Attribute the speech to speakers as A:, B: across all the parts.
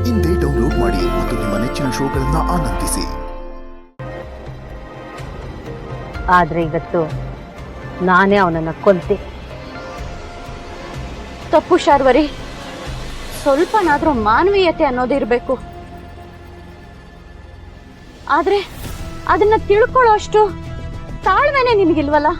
A: ಇಂದೇ ಡೌನ್ಲೋಡ್ ಮಾಡಿ ಮತ್ತು ನಿಮ್ಮ ನೆಚ್ಚಿನ ಶೋಗಳನ್ನ ಆನಂದಿಸಿ.
B: ಆದ್ರೆ ಇವತ್ತು ನಾನೇ ಅವನನ್ನ ಕೊಲ್ತೆ.
C: ತಪ್ಪು ಶಾರ್ವರಿ, ಸ್ವಲ್ಪನಾದ್ರೂ ಮಾನವೀಯತೆ ಅನ್ನೋದಿರ್ಬೇಕು. ಆದ್ರೆ ಅದನ್ನ ತಿಳ್ಕೊಳ್ಳೋ ಅಷ್ಟು ತಾಳ್ಮೆನೆ ನಿನ್ಗಿಲ್ವಲ್ಲ.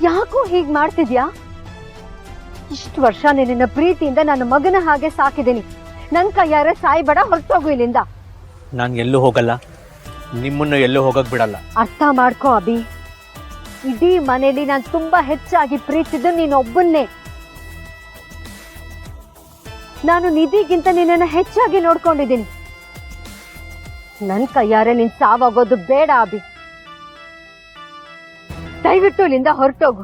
B: ಯಾಕೋ ಹೀಗ್ ಮಾಡ್ತಿದ್ಯಾ? ಇಷ್ಟು ವರ್ಷ ನಿನ್ನ ಪ್ರೀತಿಯಿಂದ ನನ್ನ ಮಗನ ಹಾಗೆ ಸಾಕಿದ್ದೀನಿ. ನನ್ ಕೈಯಾರೆ ಸಾಯ್ಬೇಡ, ಹೊರಟೋಗು ಇಲ್ಲಿಂದ.
D: ನಾನು ಎಲ್ಲೂ ಹೋಗಲ್ಲ, ನಿಮ್ಮನ್ನು ಎಲ್ಲೂ ಹೋಗಕ್ ಬಿಡಲ್ಲ.
B: ಅರ್ಥ ಮಾಡ್ಕೋ ಅಭಿ, ಇಡೀ ಮನೇಲಿ ನಾನು ತುಂಬಾ ಹೆಚ್ಚಾಗಿ ಪ್ರೀತಿದ್ದು ನೀನೊಬ್ಬನ್ನೇ. ನಾನು ನಿಧಿಗಿಂತ ನಿನ್ನನ್ನು ಹೆಚ್ಚಾಗಿ ನೋಡ್ಕೊಂಡಿದ್ದೀನಿ. ನನ್ ಕೈಯಾರೆ ನಿನ್ ಸಾವಾಗೋದು ಬೇಡ ಅಭಿ. ದಯವಿಟ್ಟು ಇಲ್ಲಿಂದ ಹೊರಟೋಗು.